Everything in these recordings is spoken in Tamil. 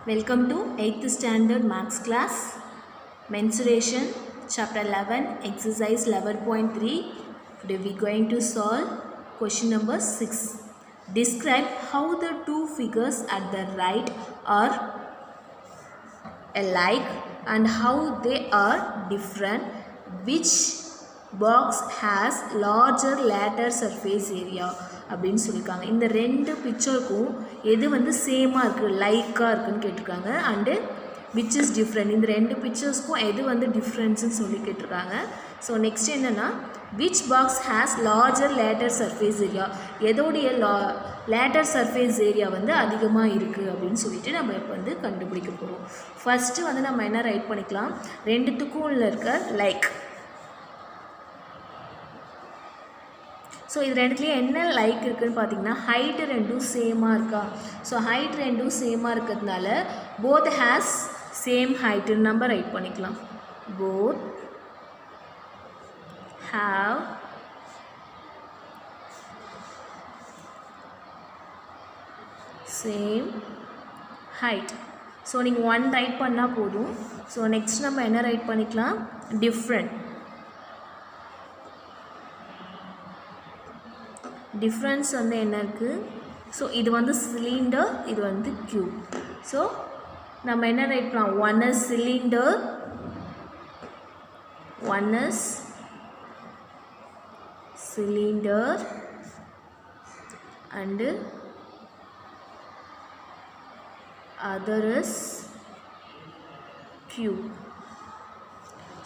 Welcome to 8th standard maths class, mensuration, chapter 11, exercise 11.3. Today we are going to solve question number 6. Describe how the two figures at the right are alike and how they are different. Which box has larger lateral surface area? அப்படின்னு சொல்லியிருக்காங்க. இந்த ரெண்டு பிக்சருக்கும் எது வந்து சேமாக இருக்குது, லைக்காக இருக்குதுன்னு கேட்டிருக்காங்க. அண்டு விச் இஸ் டிஃப்ரெண்ட், இந்த ரெண்டு பிக்சர்ஸ்க்கும் எது வந்து டிஃப்ரென்ஸ்ன்னு சொல்லி கேட்டிருக்காங்க. ஸோ நெக்ஸ்ட் என்னென்னா, which box has larger lateral surface area, எதோடைய லேட்டர் சர்ஃபேஸ் ஏரியா வந்து அதிகமாக இருக்குது அப்படின்னு சொல்லிட்டு நம்ம இப்போ வந்து கண்டுபிடிக்க போகிறோம். ஃபஸ்ட்டு வந்து நம்ம என்ன ரைட் பண்ணிக்கலாம், ரெண்டுத்துக்கும் இருக்க லைக். ஸோ இது ரெண்டுத்துலேயும் என்ன லைக் இருக்குதுன்னு பார்த்தீங்கன்னா, ஹைட்டு ரெண்டும் சேமாக இருக்கா. ஸோ ஹைட் ரெண்டும் சேமாக இருக்கிறதுனால போத் ஹேஸ் சேம் ஹைட்டுன்னு நம்ம ரைட் பண்ணிக்கலாம். Both have same height. So நீங்கள் 1 ரைட் பண்ணால் போதும். ஸோ நெக்ஸ்ட் நம்ம என்ன ரைட் பண்ணிக்கலாம், டிஃப்ரெண்ட். டிஃப்ரென்ஸ் வந்து என்ன இருக்குது, ஸோ இது வந்து சிலிண்டர், இது வந்து கியூப். ஸோ நம்ம என்ன ரைட் பண்ணலாம், one is cylinder, one is cylinder and other is cube.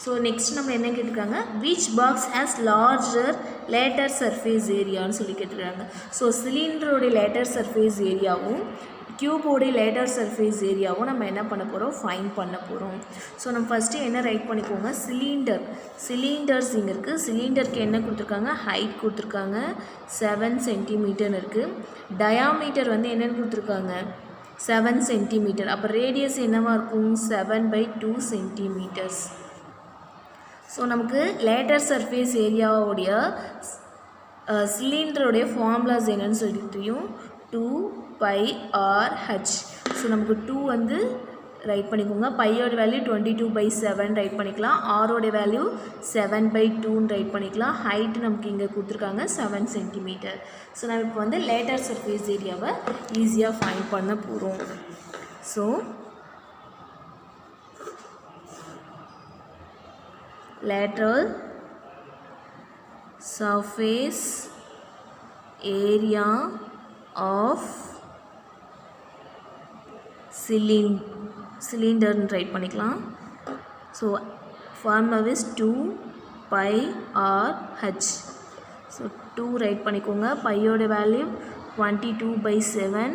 So next நம்ம என்ன கேட்டிருக்காங்க, which box has larger lateral surface ஏரியான்னு சொல்லி கேட்டிருக்காங்க. ஸோ சிலிண்டரோடைய லேட்டர் சர்ஃபேஸ் ஏரியாவும் கியூபோடைய லேட்டர் சர்ஃபேஸ் ஏரியாவும் நம்ம என்ன பண்ண போகிறோம், ஃபைன் பண்ண போகிறோம். ஸோ நம்ம ஃபஸ்ட்டு என்ன ரைட் பண்ணிக்கோங்க, சிலிண்டர். சிலிண்டர்ஸ் இங்கே இருக்குது. சிலிண்டருக்கு என்ன கொடுத்துருக்காங்க, ஹைட் கொடுத்துருக்காங்க 7 சென்டிமீட்டர்னு இருக்குது. டயாமீட்டர் வந்து என்னென்னு கொடுத்துருக்காங்க, 7 சென்டிமீட்டர். அப்போ ரேடியஸ் என்னவாக இருக்கும், 7/2 சென்டிமீட்டர்ஸ். ஸோ நமக்கு லேட்டர் சர்ஃபேஸ் ஏரியாவுடைய சிலிண்டருடைய ஃபார்முலாஸ் என்னன்னு சொல்லிட்டு தெரியும், 2πRh. ஸோ நமக்கு 2 வந்து ரைட் பண்ணிக்கோங்க. பையோட வேல்யூ 22/7 ரைட் பண்ணிக்கலாம். ஆரோட வேல்யூ 7/2 ரைட் பண்ணிக்கலாம். ஹைட்டு நமக்கு இங்கே கொடுத்துருக்காங்க 7 சென்டிமீட்டர். ஸோ நம்ம இப்போ வந்து லேட்டர் சர்ஃபேஸ் ஏரியாவை ஈஸியாக ஃபைண்ட் பண்ண போகிறோம். So lateral surface area of cylinder write பண்ணிக்கலாம். So formula is 2πRh. So 2 write பண்ணிக்கோங்க. பையோட வேல்யூ 22/7,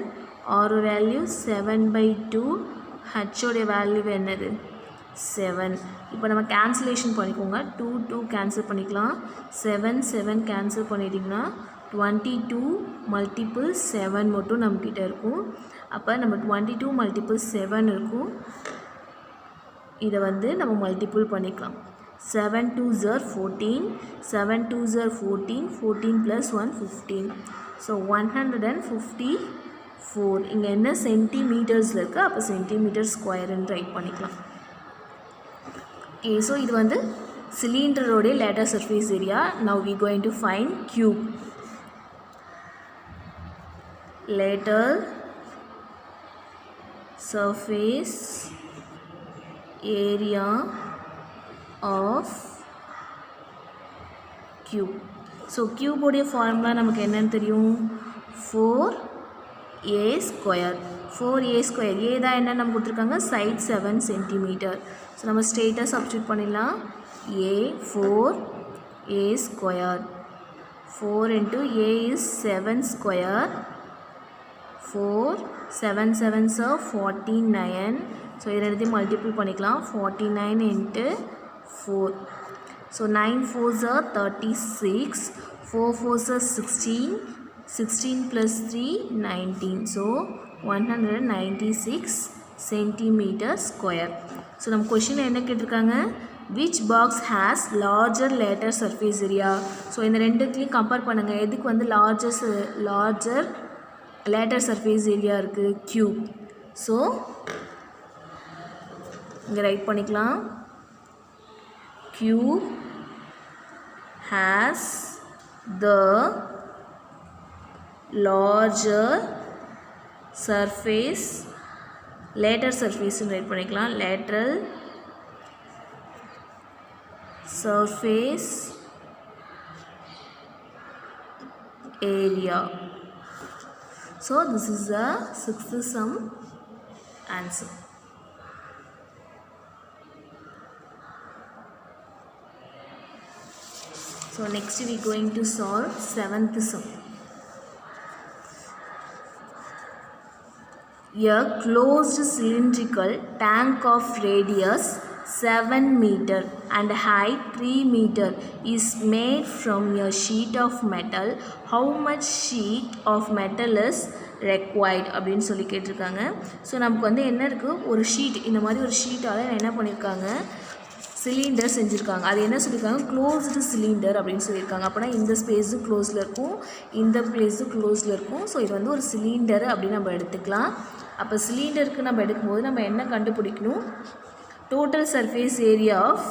ஆர் வேல்யூ 7/2, ஹச்சோடைய வேல்யூ என்னது 7. இப்போ நம்ம கேன்சலேஷன் பண்ணிக்கோங்க. 2 கேன்சல் பண்ணிக்கலாம். 7 கேன்சல் பண்ணிட்டிங்கன்னா 22 × 7 மட்டும் நம்மக்கிட்ட இருக்கும். அப்போ நம்ம 22 × 7 இருக்கும். இதை வந்து நம்ம மல்டிபிள் பண்ணிக்கலாம். 7 2s are 14, 7 2s are 14, 14 + 1 15. So 154. இங்கே என்ன சென்டிமீட்டர்ஸில் இருக்குது, அப்போ சென்டிமீட்டர் ஸ்கொயர்ன்னு ரைட் பண்ணிக்கலாம். ஸோ இது வந்து சிலிண்டரோடைய lateral surface area. Now we going to find cube. Lateral surface area of cube. So கியூபோடைய ஃபார்முலா நமக்கு என்னன்னு தெரியும், 4a². 4a². ஏ தான் என்ன நம்ம கொடுத்துருக்காங்க, சைட் 7 சென்டிமீட்டர். ஸோ நம்ம ஸ்ட்ரெயிட்டாக சப்ஸ்டியூட் பண்ணிடலாம். a 4a². 4 × a is 7². 4 7 7s are 49. So இதை எடுத்து மல்டிபிள் பண்ணிக்கலாம். 49 × 4. So 9 4s are 36. 4 4s are 16. 16 + 3 19. So 196 centimetre square. So நம்ம கொஷினில் என்ன கேட்டிருக்காங்க, which box has larger lateral surface area. So இந்த ரெண்டுத்துலேயும் கம்பேர் பண்ணுங்கள், எதுக்கு வந்து லார்ஜர் லேட்டர் சர்ஃபேஸ் ஏரியா இருக்குது, கியூப். ஸோ இங்கே ரைட் பண்ணிக்கலாம். Cube has the larger surface, lateral surface right பண்ணிக்கலாம். lateral surface area. So this is the sixth sum answer. So next we going to solve seventh sum. A closed cylindrical tank of radius 7 meter and height 3 meter is made from a sheet of metal. How much sheet of metal is required அப்படின்னு சொல்லி கேட்டிருக்காங்க. ஸோ நமக்கு வந்து என்ன இருக்குது, ஒரு ஷீட், இந்த மாதிரி ஒரு ஷீட்டால் என்ன பண்ணியிருக்காங்க, சிலிண்டர் செஞ்சுருக்காங்க. அது என்ன சொல்லியிருக்காங்க, க்ளோஸ்டு சிலிண்டர் அப்படின்னு சொல்லியிருக்காங்க. அப்படின்னா இந்த ஸ்பேஸும் க்ளோஸில் இருக்கும், இந்த பிளேஸும் க்ளோஸில் இருக்கும். ஸோ இது வந்து ஒரு சிலிண்டர் அப்படின்னு நம்ம எடுத்துக்கலாம். அப்போ சிலிண்டருக்கு நம்ம எடுக்கும்போது நம்ம என்ன கண்டுபிடிக்கணும், total surface area of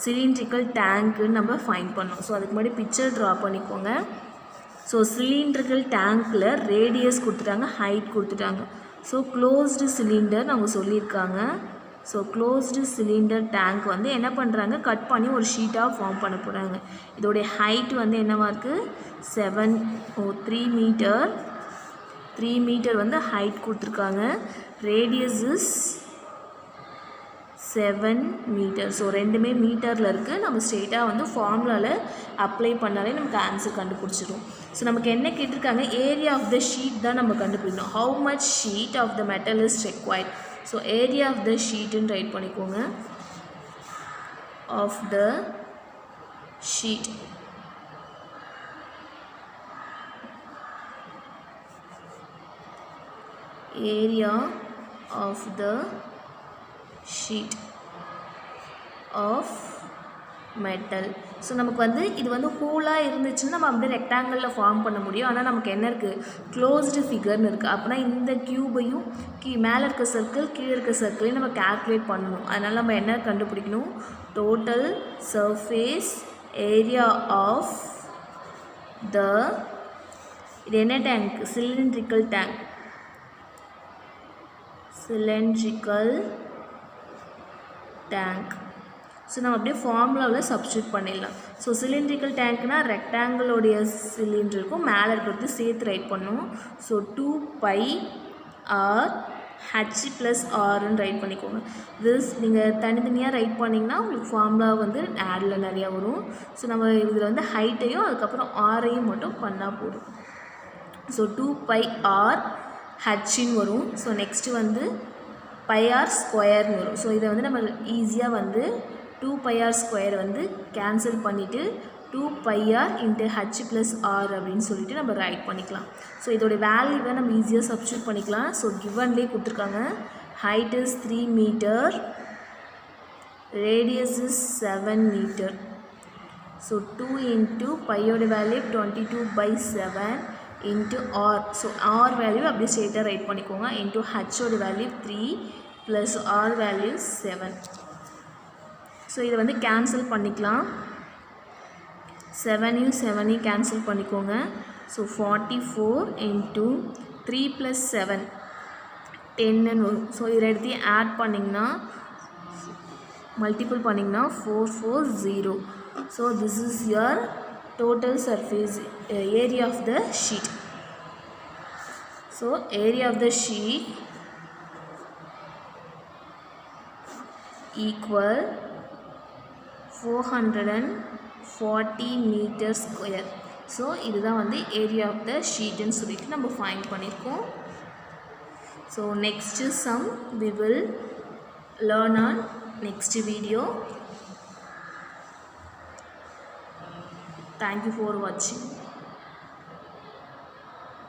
cylindrical டேங்க்குன்னு நம்ம ஃபைண்ட் பண்ணோம். ஸோ அதுக்கு முன்னாடி பிக்சர் ட்ரா பண்ணிக்கோங்க. ஸோ சிலிண்ட்ரிக்கல் டேங்க்கில் ரேடியஸ் கொடுத்துட்டாங்க, ஹைட் கொடுத்துட்டாங்க. ஸோ க்ளோஸ்டு சிலிண்டர் அவங்க சொல்லியிருக்காங்க. ஸோ க்ளோஸ்டு சிலிண்டர் டேங்க் வந்து என்ன பண்ணுறாங்க, கட் பண்ணி ஒரு ஷீட்டாக ஃபார்ம் பண்ண போகிறாங்க. இதோடைய ஹைட் வந்து என்னவா இருக்குது, 3 மீட்டர். 3 மீட்டர் வந்து ஹைட் கொடுத்துருக்காங்க. Radius is 7 metre. ஸோ ரெண்டுமே மீட்டரில் இருக்குது. நம்ம ஸ்ட்ரெயிட்டாக வந்து ஃபார்முலாவில் அப்ளை பண்ணாலே நமக்கு ஆன்சர் கண்டுபிடிச்சிடும். ஸோ நமக்கு என்ன கேட்டிருக்காங்க, ஏரியா ஆஃப் த ஷீட் தான் நம்ம கண்டுபிடிக்கணும். How much sheet of the metal is required. So area of the ஷீட்டுன்னு ரைட் பண்ணிக்கோங்க. Of the sheet area of the sheet of metal. So நமக்கு வந்து இது வந்து ஹோலாக இருந்துச்சுன்னா நம்ம அப்படியே ரெக்டாங்கிளில் ஃபார்ம் பண்ண முடியும். ஆனால் நமக்கு என்ன இருக்குது, க்ளோஸ்டு ஃபிகர்னு இருக்குது. அப்படின்னா இந்த க்யூபையும் மேலே இருக்க சர்க்கிள் கீழே இருக்க சர்க்கிளையும் நம்ம கால்குலேட் பண்ணணும். அதனால் நம்ம என்ன கண்டுபிடிக்கணும், total surface area of the, இது என்ன tank, cylindrical tank, cylindrical tank. So நம்ம அப்படியே ஃபார்முலாவில் சப்ஸ்டியூட் பண்ணிடலாம். ஸோ சிலிண்ட்ரிக்கல் டேங்க்னால் ரெக்டாங்கிளோடைய சிலிண்டர் இருக்கும், மேலே இருக்கிறது சேர்த்து ரைட் பண்ணும். ஸோ 2πr h + rன்னு ரைட் பண்ணிக்கோங்க. திஸ் நீங்கள் தனித்தனியாக ரைட் பண்ணிங்கன்னா உங்களுக்கு ஃபார்முலா வந்து ஆடில் நிறையா வரும். ஸோ நம்ம இதில் வந்து ஹைட்டையும் அதுக்கப்புறம் ஆரையும் மட்டும் பண்ணால் போதும். ஸோ 2πr ஹச்சின்னு வரும். ஸோ நெக்ஸ்ட்டு வந்து πr ஸ்கொயர்னு வரும். ஸோ இதை வந்து நம்ம ஈஸியாக வந்து 2πr² வந்து கேன்சல் பண்ணிவிட்டு 2πr × h + r அப்படின்னு சொல்லிட்டு நம்ம ரைட் பண்ணிக்கலாம். ஸோ இதோடைய வேல்யூவை நம்ம ஈஸியாக சப்ஸ்டியூட் பண்ணிக்கலாம். ஸோ கிவன்லேயே கொடுத்துருக்காங்க, height is 3 metre, radius is 7 metre. So 2 × πயோட value 22/7 into r. So r value அப்படியே ஸ்ட்ரெயிட்டாக ரைட் பண்ணிக்கோங்க. into ஹச்சோட வேல்யூ 3 + r வேல்யூ 7. ஸோ இதை வந்து கேன்சல் பண்ணிக்கலாம். 7யும் 7யும் கேன்சல் பண்ணிக்கோங்க. ஸோ 44 × 3 + 7 10ன்னு வரும். ஸோ இதை எடுத்து ஆட் பண்ணிங்கன்னா, மல்டிபிள் பண்ணிங்கன்னா 440. So this is your total surface area of the sheet. So area of the sheet equal 440 meter square. So இதுதான் வந்து ஏரியா ஆஃப் த ஷீட்டுன்னு சொல்லிட்டு நம்ம ஃபைண்ட் பண்ணியிருக்கோம். So next sum we will learn on next video. Thank you for watching.